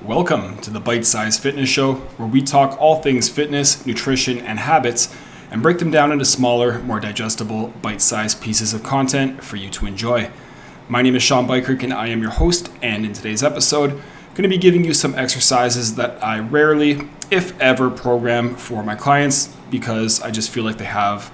Welcome to the Bite Size Fitness Show, where we talk all things fitness, nutrition, and habits, and break them down into smaller, more digestible, bite-sized pieces of content for you to enjoy. My name is Sean Bykirk, and I am your host, and in today's episode, I'm going to be giving you some exercises that I rarely, if ever, program for my clients because I just feel like they have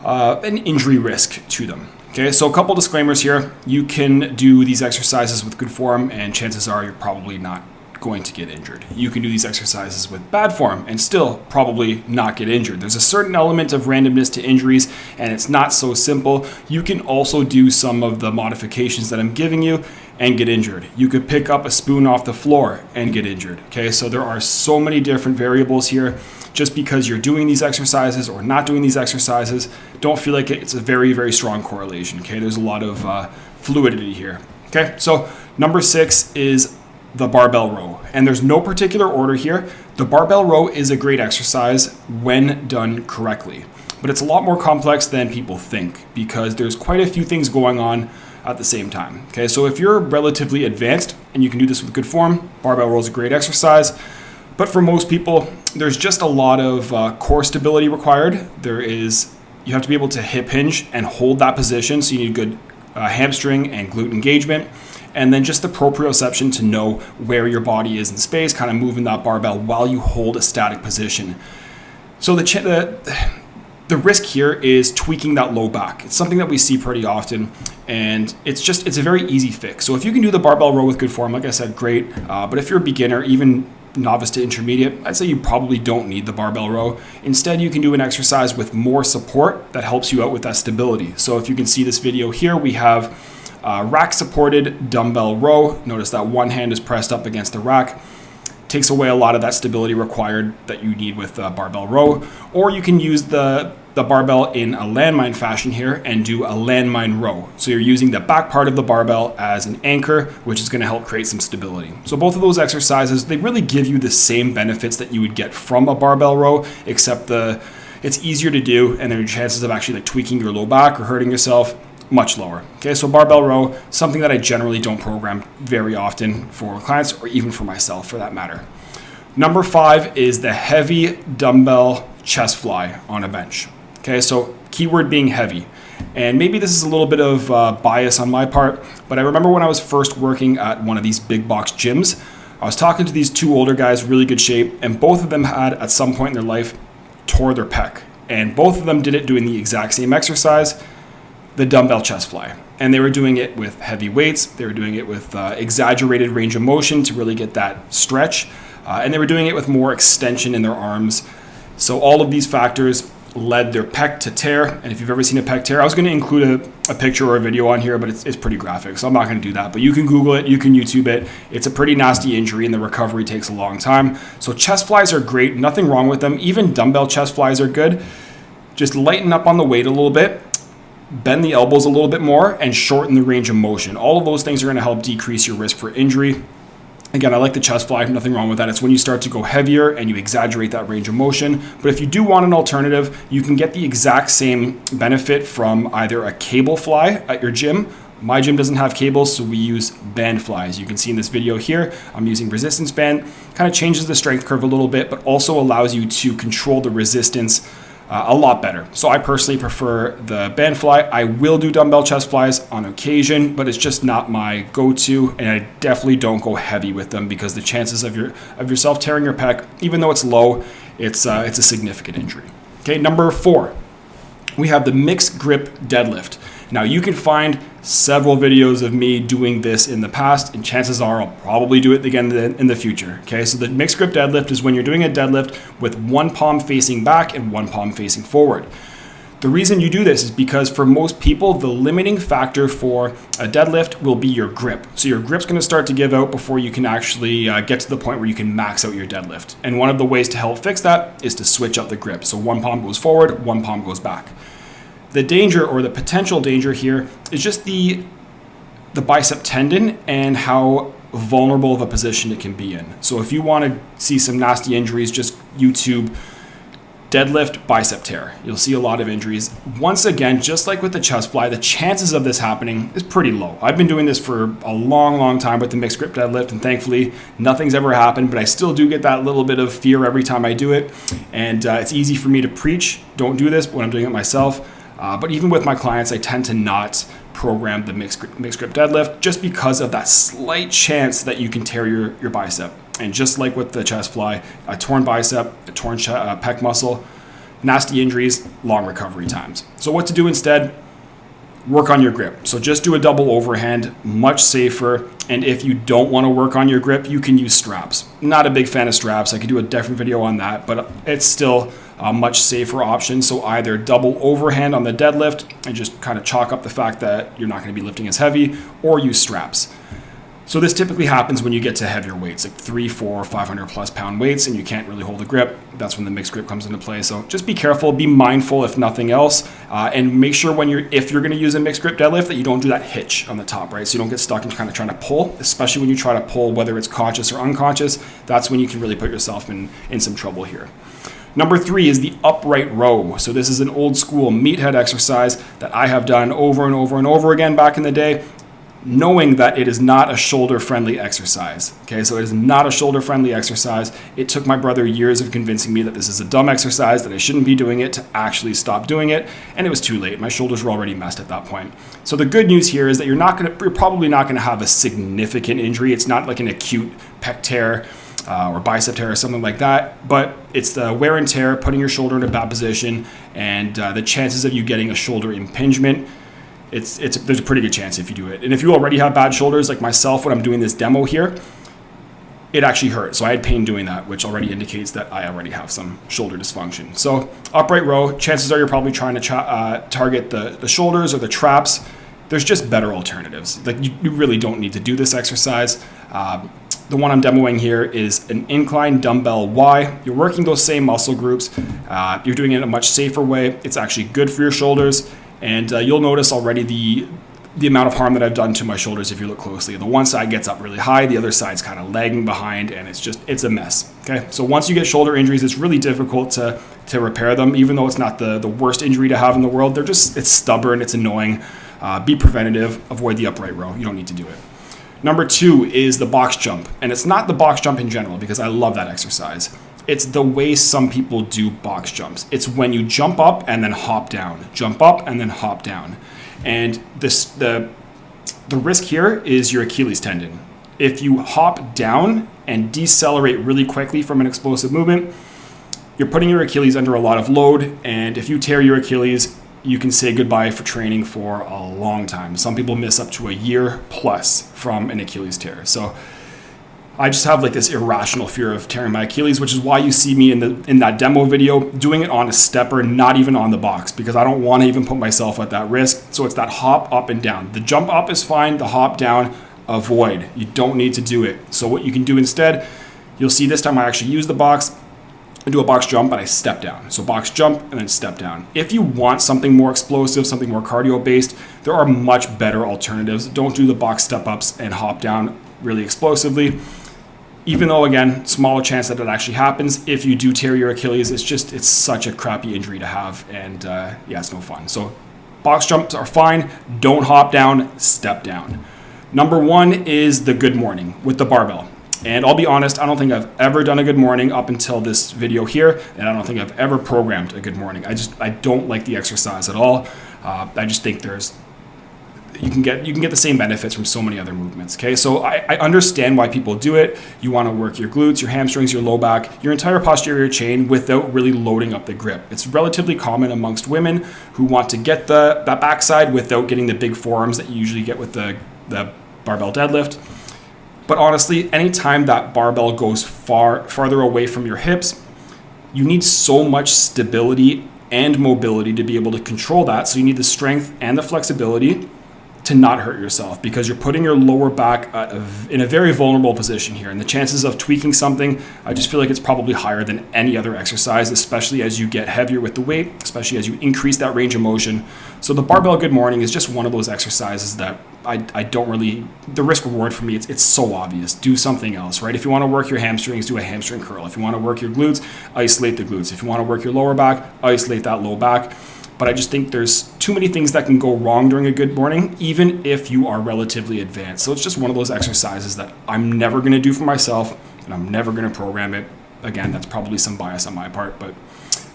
an injury risk to them. Okay, so a couple disclaimers here. You can do these exercises with good form, and chances are you're probably not going to get injured. You can do these exercises with bad form and still probably not get injured. There's a certain element of randomness to injuries, and it's not so simple. You can also do some of the modifications that I'm giving you and get injured. You could pick up a spoon off the floor and get injured. Okay, so there are so many different variables here. Just because you're doing these exercises or not doing these exercises, don't feel like it's a very, very strong correlation. Okay, there's a lot of fluidity here. Okay, so number 6 is the barbell row, and there's no particular order here. The barbell row is a great exercise when done correctly, but it's a lot more complex than people think because there's quite a few things going on at the same time. Okay, so if you're relatively advanced and you can do this with good form, barbell row is a great exercise. But for most people, there's just a lot of core stability required. You have to be able to hip hinge and hold that position, so you need good hamstring and glute engagement, and then just the proprioception to know where your body is in space, kind of moving that barbell while you hold a static position. So the risk here is tweaking that low back. It's something that we see pretty often, and it's a very easy fix. So if you can do the barbell row with good form, like I said, great. But if you're a beginner, even novice to intermediate, I'd say you probably don't need the barbell row. Instead, you can do an exercise with more support that helps you out with that stability. So if you can see this video here, we have rack supported dumbbell row. Notice that one hand is pressed up against the rack. Takes away a lot of that stability required that you need with barbell row. Or you can use the barbell in a landmine fashion here and do a landmine row. So you're using the back part of the barbell as an anchor, which is going to help create some stability. So both of those exercises, they really give you the same benefits that you would get from a barbell row, except it's easier to do, and then your chances of actually tweaking your low back or hurting yourself much lower. Okay, so barbell row, something that I generally don't program very often for clients or even for myself for that matter. Number 5 is the heavy dumbbell chest fly on a bench. Okay, so keyword being heavy. And maybe this is a little bit of bias on my part, but I remember when I was first working at one of these big box gyms, I was talking to these two older guys, really good shape, and both of them had at some point in their life tore their pec. And both of them did it doing the exact same exercise, the dumbbell chest fly. And they were doing it with heavy weights, they were doing it with exaggerated range of motion to really get that stretch, and they were doing it with more extension in their arms. So all of these factors led their pec to tear. And if you've ever seen a pec tear, I was going to include a picture or a video on here, but it's pretty graphic, so I'm not going to do that. But you can Google it, you can YouTube it. It's a pretty nasty injury, and the recovery takes a long time. So chest flies are great, nothing wrong with them. Even dumbbell chest flies are good. Just lighten up on the weight a little bit, bend the elbows a little bit more, and shorten the range of motion. All of those things are going to help decrease your risk for injury. Again, I like the chest fly, nothing wrong with that. It's when you start to go heavier and you exaggerate that range of motion. But if you do want an alternative, you can get the exact same benefit from either a cable fly at your gym. My gym doesn't have cables, so we use band flies. You can see in this video here, I'm using resistance band. Kind of changes the strength curve a little bit, but also allows you to control the resistance a lot better. So I personally prefer the band fly. I will do dumbbell chest flies on occasion, but it's just not my go-to, and I definitely don't go heavy with them because the chances of yourself tearing your pec, even though it's low, it's a significant injury. Okay, number 4, we have the mixed grip deadlift. Now you can find several videos of me doing this in the past, and chances are I'll probably do it again in the future. Okay, so the mixed grip deadlift is when you're doing a deadlift with one palm facing back and one palm facing forward. The reason you do this is because for most people, the limiting factor for a deadlift will be your grip. So your grip's going to start to give out before you can actually get to the point where you can max out your deadlift. And one of the ways to help fix that is to switch up the grip. So one palm goes forward, one palm goes back. The danger, or the potential danger here, is just the bicep tendon and how vulnerable of a position it can be in. So if you want to see some nasty injuries, just YouTube Deadlift bicep tear. You'll see a lot of injuries. Once again, just like with the chest fly, the chances of this happening is pretty low. I've been doing this for a long time with the mixed grip deadlift, and thankfully nothing's ever happened, but I still do get that little bit of fear every time I do it. And it's easy for me to preach, don't do this when I'm doing it myself. But even with my clients, I tend to not program the mixed grip deadlift just because of that slight chance that you can tear your bicep. And just like with the chest fly, a torn bicep, a torn pec muscle, nasty injuries, long recovery times. So what to do instead? Work on your grip. So just do a double overhand, much safer. And if you don't want to work on your grip, you can use straps. Not a big fan of straps. I could do a different video on that, but it's still a much safer option. So either double overhand on the deadlift and just kind of chalk up the fact that you're not going to be lifting as heavy, or use straps. So this typically happens when you get to heavier weights, like 300, 400, 500 plus pound weights, and you can't really hold a grip. That's when the mixed grip comes into play. So just be careful, be mindful if nothing else, and make sure if you're going to use a mixed grip deadlift that you don't do that hitch on the top, right? So you don't get stuck in kind of trying to pull, especially when you try to pull, whether it's conscious or unconscious. That's when you can really put yourself in some trouble here. Number 3 is the upright row. So this is an old school meathead exercise that I have done over and over again back in the day, knowing that it is not a shoulder-friendly exercise. Okay, so it is not a shoulder-friendly exercise. It took my brother years of convincing me that this is a dumb exercise, that I shouldn't be doing it, to actually stop doing it, and it was too late. My shoulders were already messed at that point. So the good news here is that you're probably not gonna have a significant injury. It's not like an acute pec tear or bicep tear or something like that, but it's the wear and tear, putting your shoulder in a bad position, and the chances of you getting a shoulder impingement, there's a pretty good chance if you do it. And if you already have bad shoulders, like myself, when I'm doing this demo here, it actually hurt. So I had pain doing that, which already indicates that I already have some shoulder dysfunction. So upright row, chances are you're probably trying to target the shoulders or the traps. There's just better alternatives. Like you really don't need to do this exercise. The one I'm demoing here is an incline dumbbell Y. You're working those same muscle groups. You're doing it in a much safer way. It's actually good for your shoulders. And you'll notice already the amount of harm that I've done to my shoulders if you look closely. The one side gets up really high, the other side's kind of lagging behind, and it's a mess. Okay, so once you get shoulder injuries, it's really difficult to repair them, even though it's not the worst injury to have in the world. It's stubborn, it's annoying. Be preventative, avoid the upright row. You don't need to do it. Number 2 is the box jump. And it's not the box jump in general, because I love that exercise. It's the way some people do box jumps. It's when you jump up and then hop down, jump up and then hop down. And the risk here is your Achilles tendon. If you hop down and decelerate really quickly from an explosive movement, you're putting your Achilles under a lot of load. And if you tear your Achilles, you can say goodbye for training for a long time. Some people miss up to a year plus from an Achilles tear. So I just have like this irrational fear of tearing my Achilles, which is why you see me in that demo video doing it on a stepper, not even on the box, because I don't want to even put myself at that risk. So it's that hop up and down. The jump up is fine, the hop down, avoid. You don't need to do it. So what you can do instead, you'll see this time I actually use the box. I do a box jump and I step down. So box jump and then step down. If you want something more explosive, something more cardio based, there are much better alternatives. Don't do the box step ups and hop down really explosively. Even though, again, smaller chance that it actually happens. If you do tear your Achilles, it's such a crappy injury to have, and yeah, it's no fun. So box jumps are fine. Don't hop down, step down. Number 1 is the good morning with the barbell. And I'll be honest, I don't think I've ever done a good morning up until this video here, and I don't think I've ever programmed a good morning. I don't like the exercise at all. I just think you can get the same benefits from so many other movements. Okay, so I understand why people do it. You want to work your glutes, your hamstrings, your low back, your entire posterior chain without really loading up the grip. It's relatively common amongst women who want to get that backside without getting the big forearms that you usually get with the barbell deadlift. But honestly, anytime that barbell goes farther away from your hips, you need so much stability and mobility to be able to control that. So you need the strength and the flexibility to not hurt yourself, because you're putting your lower back in a very vulnerable position here. And the chances of tweaking something, I just feel like it's probably higher than any other exercise, especially as you get heavier with the weight, especially as you increase that range of motion. So the barbell good morning is just one of those exercises that I don't really, the risk reward for me, it's so obvious. Do something else, right? If you want to work your hamstrings, do a hamstring curl. If you want to work your glutes, isolate the glutes. If you want to work your lower back, isolate that low back. But I just think there's too many things that can go wrong during a good morning, even if you are relatively advanced. So it's just one of those exercises that I'm never going to do for myself, and I'm never going to program it. Again, that's probably some bias on my part, but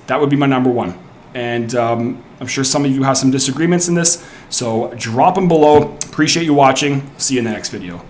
that would be my number one. And I'm sure some of you have some disagreements in this, so drop them below. Appreciate you watching. See you in the next video.